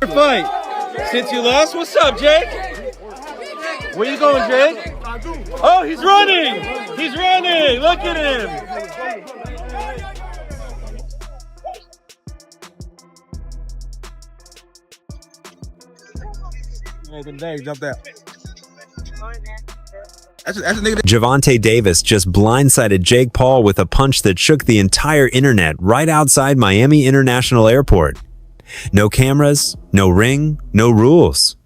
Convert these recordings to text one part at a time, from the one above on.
Fight. Since you lost, what's up, Jake? Where you going, Jake? Oh, he's running! He's running! Look at him! Gervonta Davis just blindsided Jake Paul with a punch that shook the entire internet right outside Miami International Airport. No cameras, no ring, no rules.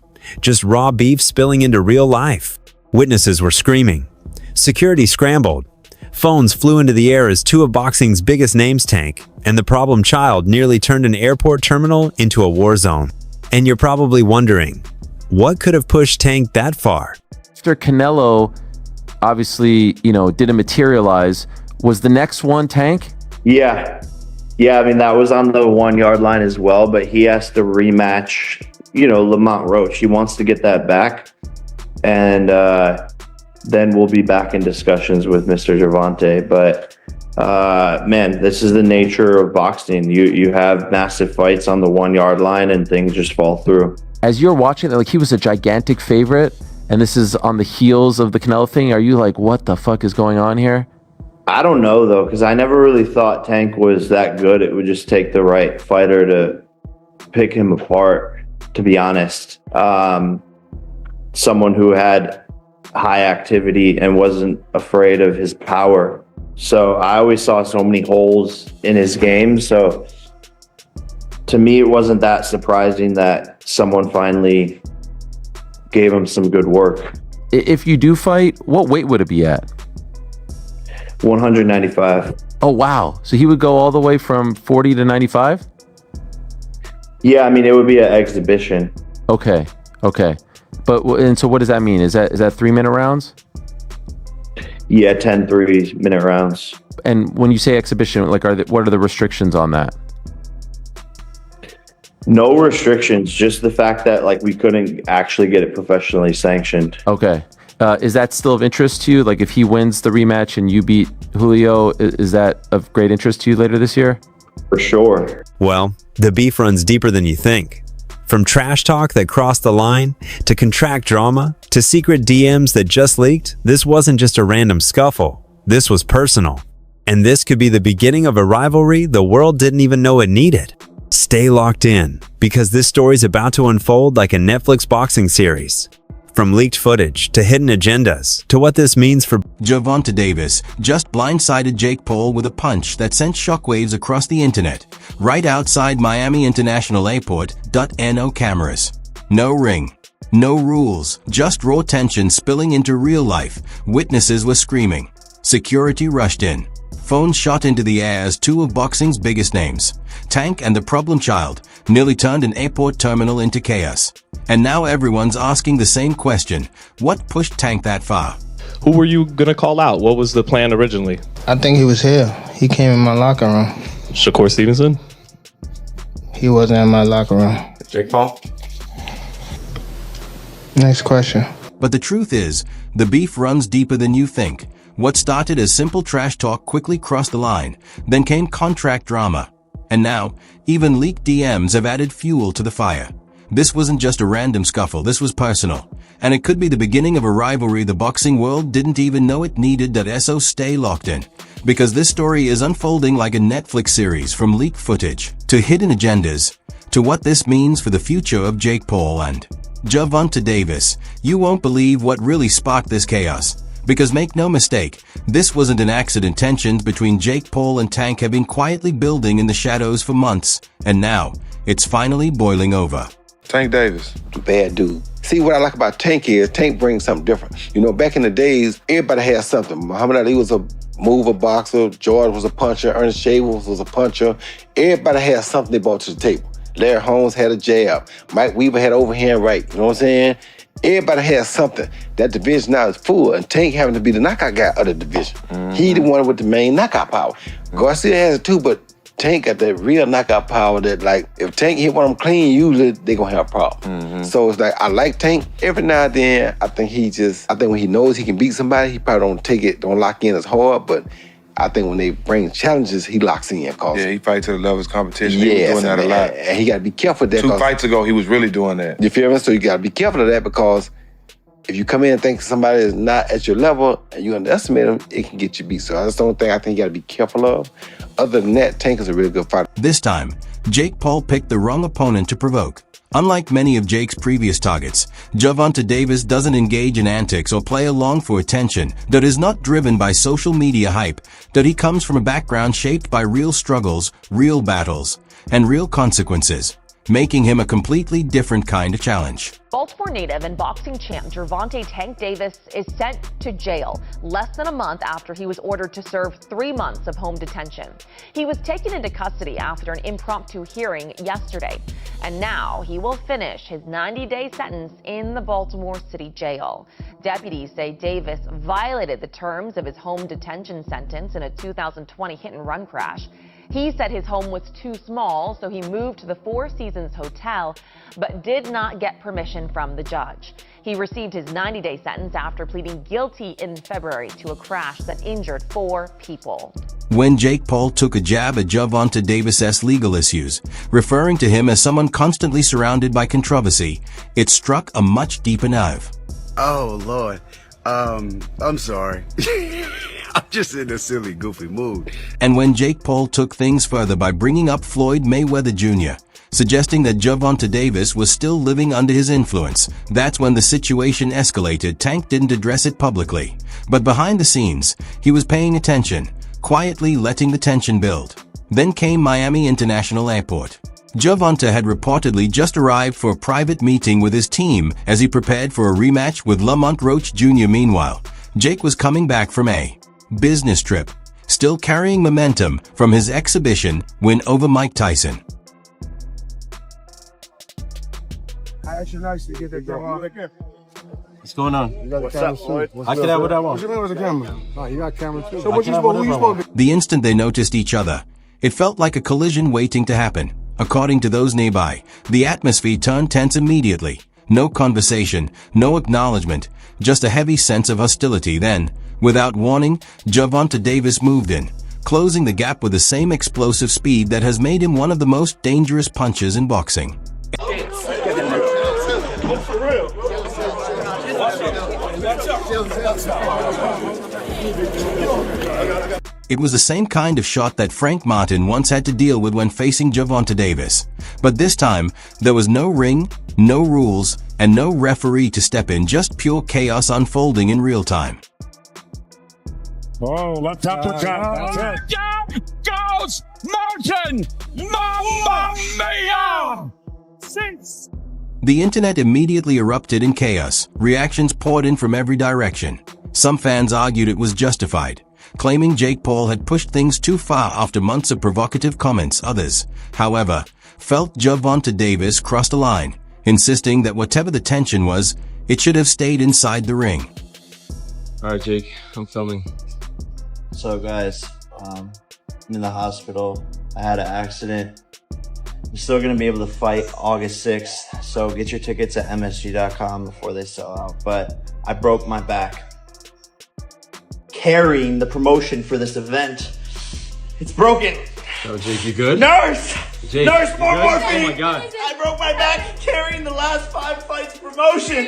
Just raw beef spilling into real life. Witnesses were screaming. Security scrambled. Phones flew into the air as two of boxing's biggest names tanked, and the problem child nearly turned an airport terminal into a war zone. And you're probably wondering, what could have pushed Tank that far? After Canelo obviously, didn't materialize, was the next one Tank? Yeah. I mean, that was on the 1 yard line as well, but he has to rematch, Lamont Roach. He wants to get that back. And then we'll be back in discussions with Mr. Gervonta. But, man, this is the nature of boxing. You have massive fights on the 1 yard line and things just fall through. As you're watching it, he was a gigantic favorite, and this is on the heels of the Canelo thing. Are you like, what the fuck is going on here? I don't know, though, because I never really thought Tank was that good. It would just take the right fighter to pick him apart, to be honest. Someone who had high activity and wasn't afraid of his power. So I always saw so many holes in his game. So to me, it wasn't that surprising that someone finally gave him some good work. If you do fight, what weight would it be at? 195. Oh, wow. So he would go all the way from 40 to 95? Yeah, I mean, it would be an exhibition. Okay. And so what does that mean? Is that 3-minute rounds? Yeah, 10 3-minute rounds. And when you say exhibition, what are the restrictions on that? No restrictions, just the fact that we couldn't actually get it professionally sanctioned. Okay. Is that still of interest to you? Like if he wins the rematch and you beat Julio, is that of great interest to you later this year? For sure. Well, the beef runs deeper than you think. From trash talk that crossed the line, to contract drama, to secret DMs that just leaked, this wasn't just a random scuffle. This was personal. And this could be the beginning of a rivalry the world didn't even know it needed. Stay locked in, because this story's about to unfold like a Netflix boxing series. From leaked footage, to hidden agendas, to what this means for Gervonta Davis just blindsided Jake Paul with a punch that sent shockwaves across the internet, right outside Miami International Airport. No cameras, no ring, no rules, just raw tension spilling into real life. Witnesses were screaming. Security rushed in. Phones shot into the air as two of boxing's biggest names, Tank and the problem child, nearly turned an airport terminal into chaos. And now everyone's asking the same question. What pushed Tank that far? Who were you going to call out? What was the plan originally? I think he was here. He came in my locker room. Shakur Stevenson? He wasn't in my locker room. Jake Paul? Next question. But the truth is, the beef runs deeper than you think. What started as simple trash talk quickly crossed the line, then came contract drama. And now, even leaked DMs have added fuel to the fire. This wasn't just a random scuffle, this was personal. And it could be the beginning of a rivalry the boxing world didn't even know it needed. So stay locked in, because this story is unfolding like a Netflix series, from leaked footage, to hidden agendas, to what this means for the future of Jake Paul and Gervonta Davis. You won't believe what really sparked this chaos. Because make no mistake, this wasn't an accident. Tensions between Jake Paul and Tank have been quietly building in the shadows for months, and now it's finally boiling over. Tank Davis. Bad dude. See, what I like about Tank is Tank brings something different. Back in the days, everybody had something. Muhammad Ali was a mover boxer, George was a puncher, Ernest Shavers was a puncher. Everybody had something they brought to the table. Larry Holmes had a jab. Mike Weaver had overhand right. You know what I'm saying? Everybody has something. That division now is full, and Tank having to be the knockout guy of the division. Mm-hmm. He the one with the main knockout power. Garcia has it too, but Tank got that real knockout power that, if Tank hit one of them clean, usually they gonna have a problem. Mm-hmm. So it's I like Tank. Every now and then, I think when he knows he can beat somebody, he probably don't lock in as hard, but I think when they bring challenges, he locks in. Yeah, he fights to the level of his competition. Yes, He was doing that a lot. And he got to be careful of that. 2 fights ago, he was really doing that. You feel me? So you got to be careful of that because if you come in and think somebody is not at your level and you underestimate them, it can get you beat. So that's the only thing I think you got to be careful of. Other than that, Tank is a really good fighter. This time, Jake Paul picked the wrong opponent to provoke. Unlike many of Jake's previous targets, Gervonta Davis doesn't engage in antics or play along for attention, that is not driven by social media hype, that he comes from a background shaped by real struggles, real battles, and real consequences, making him a completely different kind of challenge. Baltimore native and boxing champ Gervonta "Tank" Davis is sent to jail less than a month after he was ordered to serve 3 months of home detention. He was taken into custody after an impromptu hearing yesterday, and now he will finish his 90-day sentence in the Baltimore City jail. Deputies say Davis violated the terms of his home detention sentence in a 2020 hit-and-run crash. He said his home was too small, so he moved to the Four Seasons Hotel, but did not get permission from the judge. He received his 90-day sentence after pleading guilty in February to a crash that injured 4 people. When Jake Paul took a jab at Gervonta Davis's legal issues, referring to him as someone constantly surrounded by controversy, it struck a much deeper nerve. Oh, Lord. I'm sorry. I'm just in a silly, goofy mood. And when Jake Paul took things further by bringing up Floyd Mayweather Jr., suggesting that Gervonta Davis was still living under his influence, that's when the situation escalated. Tank didn't address it publicly, but behind the scenes, he was paying attention, quietly letting the tension build. Then came Miami International Airport. Gervonta had reportedly just arrived for a private meeting with his team as he prepared for a rematch with Lamont Roach Jr. Meanwhile, Jake was coming back from a business trip, still carrying momentum from his exhibition win over Mike Tyson. Actually, nice to get that camera. What's going on? What's up, Floyd? I can have what I want. What you mean with the camera? Oh, you got camera too. So what you supposed, who you supposed to? The instant they noticed each other, it felt like a collision waiting to happen. According to those nearby, the atmosphere turned tense immediately. No conversation, no acknowledgement, just a heavy sense of hostility. Then, without warning, Gervonta Davis moved in, closing the gap with the same explosive speed that has made him one of the most dangerous punchers in boxing. It was the same kind of shot that Frank Martin once had to deal with when facing Gervonta Davis. But this time, there was no ring, no rules, and no referee to step in, just pure chaos unfolding in real time. Oh, let's have to count. Down goes Martin! Mamma mia! 6. The internet immediately erupted in chaos. Reactions poured in from every direction. Some fans argued it was justified, claiming Jake Paul had pushed things too far after months of provocative comments. Others, however, felt Gervonta Davis crossed a line, insisting that whatever the tension was, it should have stayed inside the ring. All right, Jake, I'm filming. So guys, I'm in the hospital. I had an accident. I'm still going to be able to fight August 6th, so get your tickets at msg.com before they sell out. But I broke my back carrying the promotion for this event. It's broken. Oh, Jake, you good? Nurse! Jake, Nurse, more morphine! Oh my God. I broke my back carrying the last 5 fights promotion.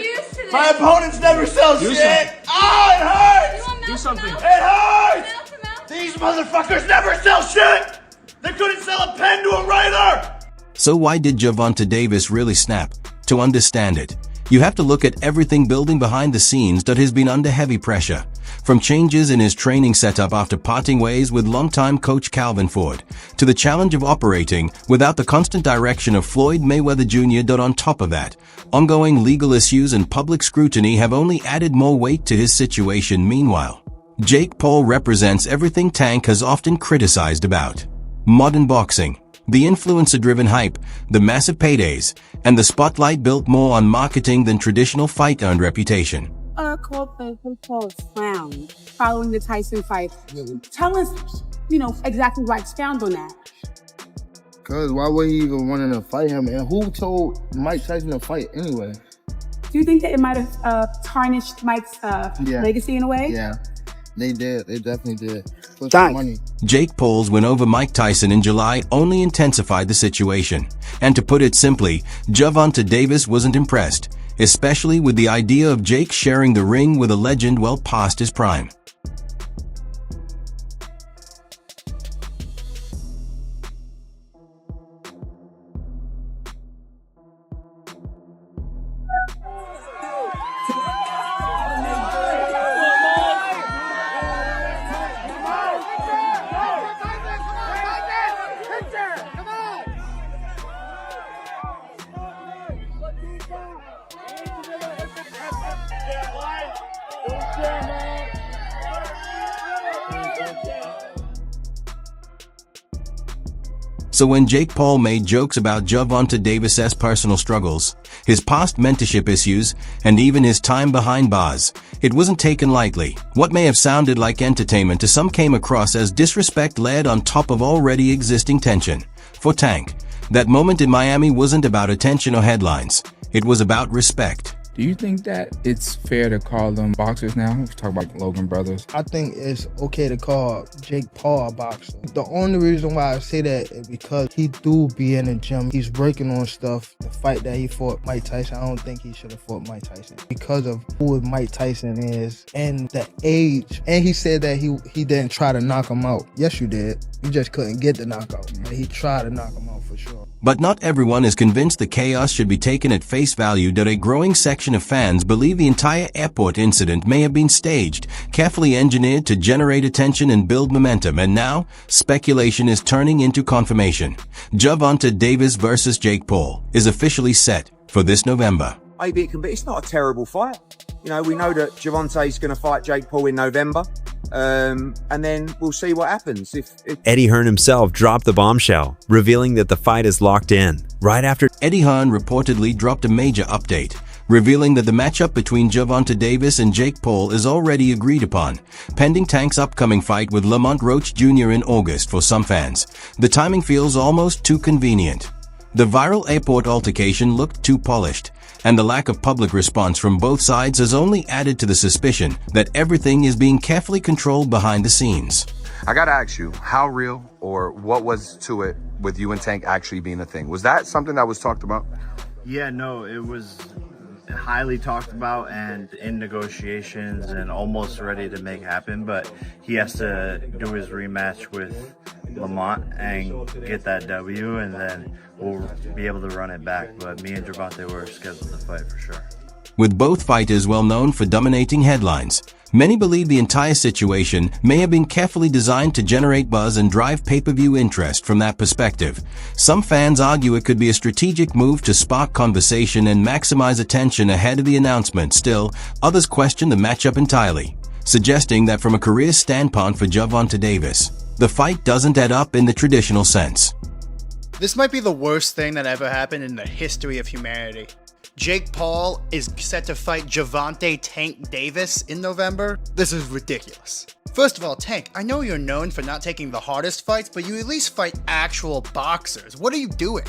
My opponents never sell shit. Oh, it hurts! Do something. It hurts! These motherfuckers never sell shit! They couldn't sell a pen to a writer! So why did Gervonta Davis really snap? To understand it, you have to look at everything building behind the scenes that has been under heavy pressure. From changes in his training setup after parting ways with longtime coach Calvin Ford, to the challenge of operating without the constant direction of Floyd Mayweather Jr. On top of that, ongoing legal issues and public scrutiny have only added more weight to his situation. Meanwhile, Jake Paul represents everything Tank has often criticized about modern boxing. The influencer-driven hype, the massive paydays, and the spotlight built more on marketing than traditional fight-earned reputation. Paul frowned following the Tyson fight. Tell us, exactly why expound on that. Cause why would he even want to fight him? And who told Mike Tyson to fight anyway? Do you think that it might have tarnished Mike's legacy in a way? Yeah. They did. They definitely did. Put Tank. some money. Jake Paul's win over Mike Tyson in July only intensified the situation. And to put it simply, Gervonta Davis wasn't impressed, especially with the idea of Jake sharing the ring with a legend well past his prime. So when Jake Paul made jokes about Gervonta Davis's personal struggles, his past mentorship issues, and even his time behind bars, it wasn't taken lightly. What may have sounded like entertainment to some came across as disrespect layered on top of already existing tension. For Tank, that moment in Miami wasn't about attention or headlines. It was about respect. Do you think that it's fair to call them boxers now? Let's talk about Logan Brothers. I think it's okay to call Jake Paul a boxer. The only reason why I say that is because he do be in the gym. He's working on stuff. The fight that he fought Mike Tyson, I don't think he should have fought Mike Tyson because of who Mike Tyson is and the age. And he said that he didn't try to knock him out. Yes, you did. You just couldn't get the knockout. But he tried to knock him out for sure. But not everyone is convinced the chaos should be taken at face value that a growing section of fans believe the entire airport incident may have been staged, carefully engineered to generate attention and build momentum, and now speculation is turning into confirmation. Gervonta Davis versus Jake Paul is officially set for this November. Maybe it can be. It's not a terrible fight. You know, we know that Gervonta's going to fight Jake Paul in November. And then we'll see what happens. If Eddie Hearn himself dropped the bombshell, revealing that the fight is locked in. Right after Eddie Hearn reportedly dropped a major update, revealing that the matchup between Gervonta Davis and Jake Paul is already agreed upon, pending Tank's upcoming fight with Lamont Roach Jr. in August. For some fans, the timing feels almost too convenient. The viral airport altercation looked too polished, and the lack of public response from both sides has only added to the suspicion that everything is being carefully controlled behind the scenes. I gotta ask you, how real or what was to it with you and Tank actually being a thing? Was that something that was talked about? Yeah, no, it was highly talked about and in negotiations and almost ready to make happen, but he has to do his rematch with Lamont and get that W, and then we'll be able to run it back. But me and Gervonta were scheduled to fight for sure. With both fighters well known for dominating headlines, many believe the entire situation may have been carefully designed to generate buzz and drive pay-per-view interest from that perspective. Some fans argue it could be a strategic move to spark conversation and maximize attention ahead of the announcement. Still, others question the matchup entirely, suggesting that from a career standpoint for Gervonta Davis, the fight doesn't add up in the traditional sense. This might be the worst thing that ever happened in the history of humanity. Jake Paul is set to fight Gervonta Tank Davis in November. This is ridiculous. First of all, Tank, I know you're known for not taking the hardest fights, but you at least fight actual boxers. What are you doing?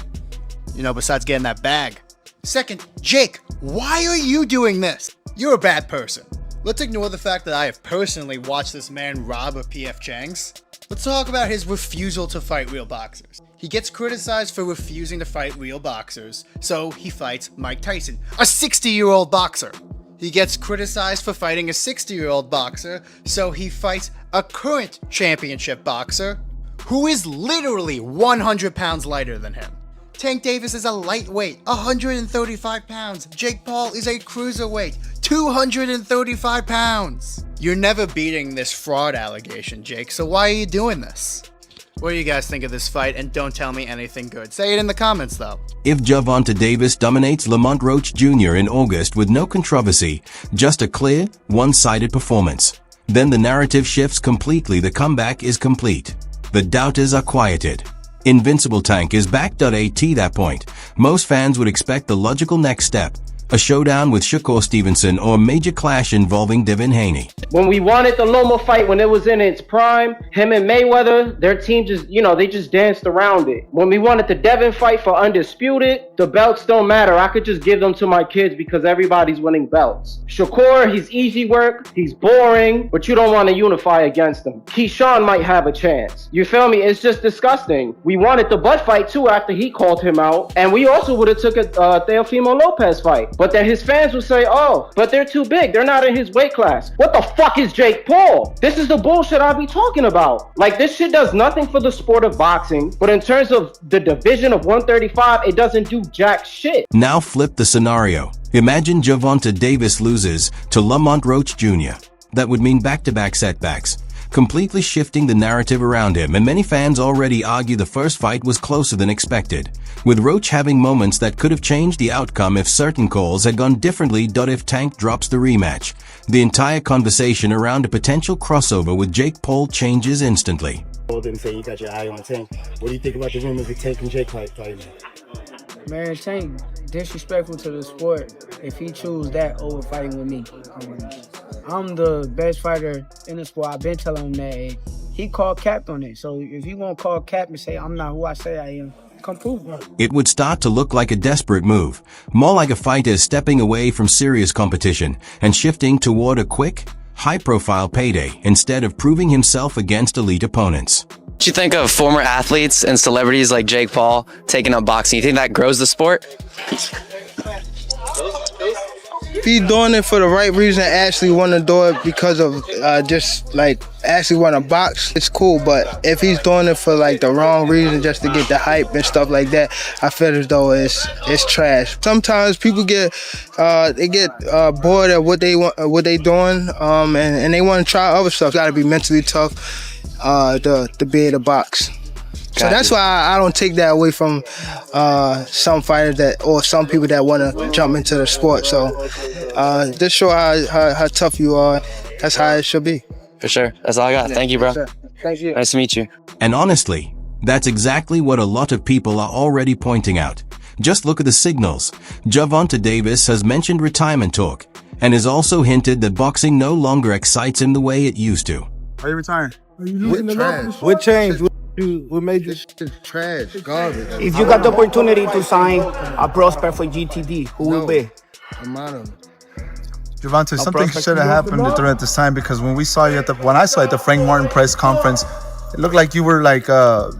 You know, besides getting that bag. Second, Jake, why are you doing this? You're a bad person. Let's ignore the fact that I have personally watched this man rob a P.F. Chang's. Let's talk about his refusal to fight real boxers. He gets criticized for refusing to fight real boxers, so he fights Mike Tyson, a 60-year-old boxer. He gets criticized for fighting a 60-year-old boxer, so he fights a current championship boxer who is literally 100 pounds lighter than him. Tank Davis is a lightweight, 135 pounds. Jake Paul is a cruiserweight, 235 pounds. You're never beating this fraud allegation, Jake, so why are you doing this? What do you guys think of this fight? And don't tell me anything good. Say it in the comments, though. If Gervonta Davis dominates Lamont Roach Jr. in August with no controversy, just a clear, one-sided performance, then the narrative shifts completely. The comeback is complete. The doubters are quieted. Invincible Tank is back. At that point, most fans would expect the logical next step, a showdown with Shakur Stevenson, or a major clash involving Devin Haney. When we wanted the Loma fight when it was in its prime, him and Mayweather, their team just, they just danced around it. When we wanted the Devin fight for undisputed, the belts don't matter. I could just give them to my kids because everybody's winning belts. Shakur, he's easy work, he's boring, but you don't want to unify against him. Keyshawn might have a chance. You feel me? It's just disgusting. We wanted the Bud fight too after he called him out, and we also would have took a Teofimo Lopez fight. But then his fans would say, oh, but they're too big. They're not in his weight class. What the fuck is Jake Paul? This is the bullshit I be talking about. Like, this shit does nothing for the sport of boxing, but in terms of the division of 135, it doesn't do jack shit. Now flip the scenario. Imagine Gervonta Davis loses to Lamont Roach Jr. That would mean back-to-back setbacks, completely shifting the narrative around him, and many fans already argue the first fight was closer than expected, with Roach having moments that could have changed the outcome if certain calls had gone differently. If Tank drops the rematch, the entire conversation around a potential crossover with Jake Paul changes instantly. Paul didn't say you got your eye on Tank. What do you think about the rumors of Tank and Jake fighting? Man, Tank disrespectful to the sport if he choose that over fighting with me. I'm the best fighter in the sport. I've been telling him that. He called cap on it. So if you won't call cap and say I'm not who I say I am, come prove it. It would start to look like a desperate move, more like a fighter stepping away from serious competition and shifting toward a quick, high-profile payday instead of proving himself against elite opponents. What do you think of former athletes and celebrities like Jake Paul taking up boxing? You think that grows the sport? If he's doing it for the right reason, actually want to do it because of just like actually want to box, it's cool. But if he's doing it for like the wrong reason, just to get the hype and stuff like that, I feel as though it's trash. Sometimes people get bored at what they want, what they doing, and they want to try other stuff. Got to be mentally tough to be able to box. So that's why I don't take that away from some fighters or some people that want to jump into the sport. So just show how tough you are. That's how it should be. For sure. That's all I got. Thank you, bro. Sure. Thank you. Nice to meet you. And honestly, that's exactly what a lot of people are already pointing out. Just look at the signals. Gervonta Davis has mentioned retirement talk and has also hinted that boxing no longer excites him the way it used to. Are you retiring? What changed? What made you trash, garbage? If you got the opportunity to sign a prospect for GTD, who will be? Gervonta, something should have happened during this time, because when I saw you at the Frank Martin press conference, it looked like you were like the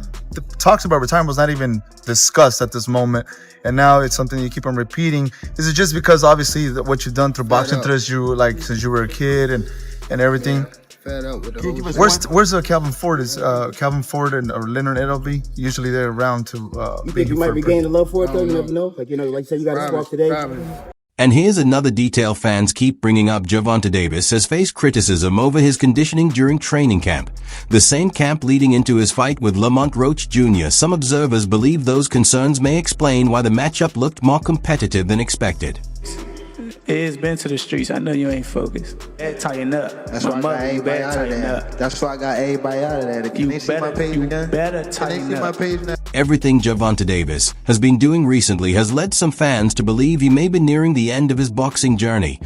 talks about retirement was not even discussed at this moment, and now it's something you keep on repeating. Is it just because obviously what you've done through boxing since you were a kid and everything? Fed up with the Where's Calvin Ford? Is Calvin Ford or Leonard Edelby? Usually they're around to. You think you might regain the love for it though? You never know. Like you said, you got to squawk today. And here's another detail fans keep bringing up. Gervonta Davis has faced criticism over his conditioning during training camp, the same camp leading into his fight with Lamont Roach Jr. Some observers believe those concerns may explain why the matchup looked more competitive than expected. It's been to the streets. I know you ain't focused. Tighten up. That's why I got everybody out of there. That's why I got everybody out of there. Can they see my page again? Better tighten up. Everything Gervonta Davis has been doing recently has led some fans to believe he may be nearing the end of his boxing journey.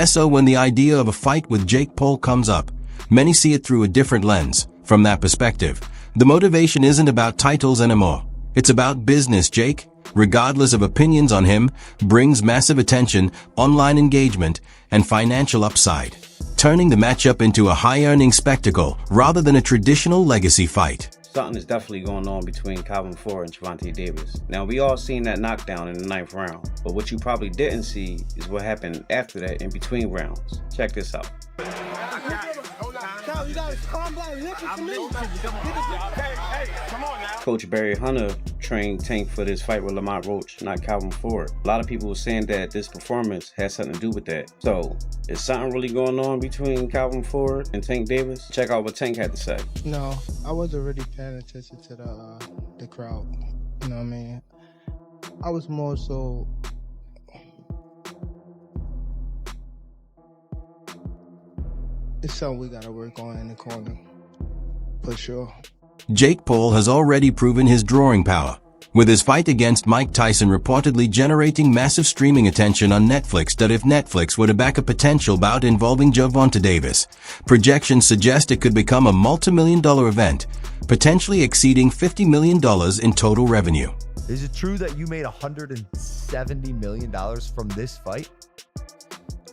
So when the idea of a fight with Jake Paul comes up, many see it through a different lens. From that perspective, the motivation isn't about titles anymore. It's about business. Jake, regardless of opinions on him, brings massive attention, online engagement, and financial upside, turning the matchup into a high-earning spectacle rather than a traditional legacy fight. Something is definitely going on between Calvin Ford and Gervonta Davis. Now, we all seen that knockdown in the 9th round, but what you probably didn't see is what happened after that in between rounds. Check this out. Coach Barry Hunter trained Tank for this fight with Lamont Roach, not Calvin Ford. A lot of people were saying that this performance has something to do with that. So, is something really going on between Calvin Ford and Tank Davis? Check out what Tank had to say. No, I wasn't really paying attention to the crowd. You know what I mean? I was more so. It's something we gotta work on in the corner, for sure. Jake Paul has already proven his drawing power, with his fight against Mike Tyson reportedly generating massive streaming attention on Netflix. That if Netflix were to back a potential bout involving Gervonta Davis, projections suggest it could become a multi-million-dollar event, potentially exceeding $50 million in total revenue. Is it true that you made $170 million from this fight?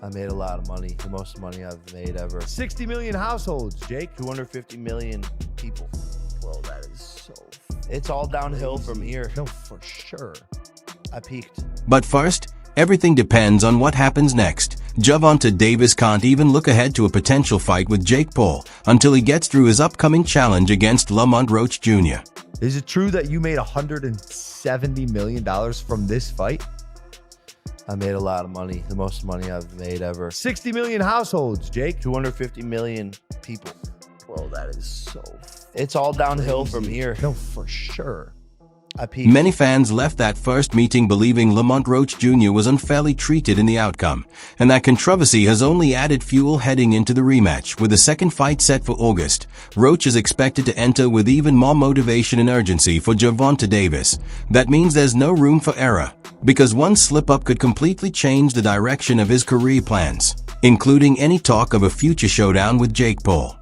I made a lot of money, the most money I've made ever. 60 million households, Jake. 250 million people. Well, that is so... It's all downhill crazy. from here. No, for sure. I peaked. But first, everything depends on what happens next. Gervonta Davis can't even look ahead to a potential fight with Jake Paul until he gets through his upcoming challenge against Lamont Roach Jr. Is it true that you made $170 million from this fight? I made a lot of money, the most money I've made ever. 60 million households, Jake. 250 million people. Well, that is so... It's all downhill crazy. from here. No, for sure. I peaked. Many fans left that first meeting believing Lamont Roach Jr. was unfairly treated in the outcome, and that controversy has only added fuel heading into the rematch. With the second fight set for August, Roach is expected to enter with even more motivation and urgency for Gervonta Davis. That means there's no room for error, because one slip-up could completely change the direction of his career plans, including any talk of a future showdown with Jake Paul.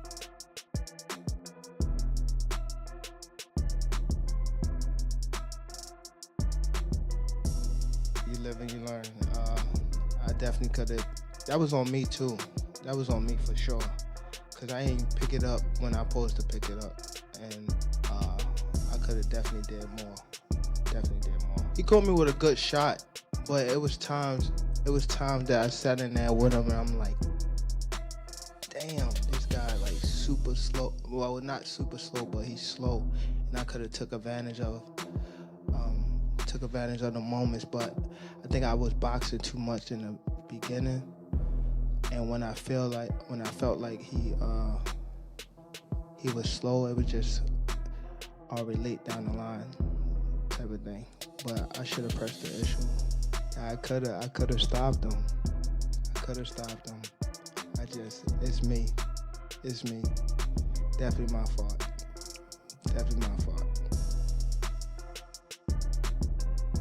You learn. I definitely could have. That was on me too. That was on me for sure. Cause I ain't pick it up when I supposed to pick it up, and I could have definitely did more. Definitely did more. He caught me with a good shot, but it was times that I sat in there with him, and I'm like, damn, this guy like super slow. Well, not super slow, but he's slow, and I could have took advantage of the moments, but I think I was boxing too much in the beginning, and when I felt like he was slow, it was just already late down the line type of thing. But I should have pressed the issue. I could have stopped him. It's me. Definitely my fault.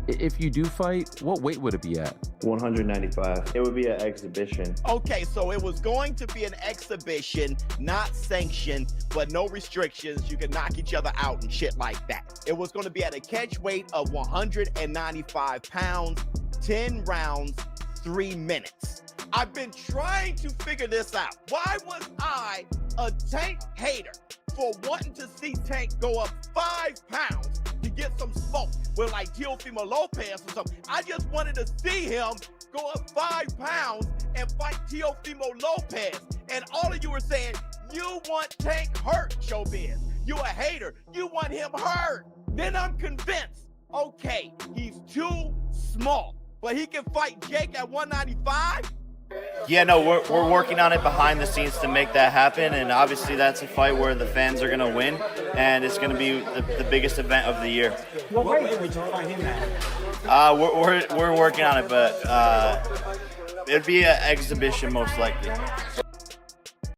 If you do fight, what weight would it be at? 195. It would be an exhibition. Okay, so it was going to be an exhibition, not sanctioned, but no restrictions. You could knock each other out and shit like that. It was going to be at a catch weight of 195 pounds, 10 rounds, 3 minutes. I've been trying to figure this out. Why was I a Tank hater for wanting to see Tank go up 5 pounds to get some smoke with like Teofimo Lopez or something? I just wanted to see him go up 5 pounds and fight Teofimo Lopez. And all of you were saying, you want Tank hurt, Showbiz. You a hater. You want him hurt. Then I'm convinced, okay, he's too small, but he can fight Jake at 195? Yeah, no, we're working on it behind the scenes to make that happen, and obviously that's a fight where the fans are going to win, and it's going to be the biggest event of the year. What weight would you fight him at? We're working on it, but it'd be an exhibition most likely.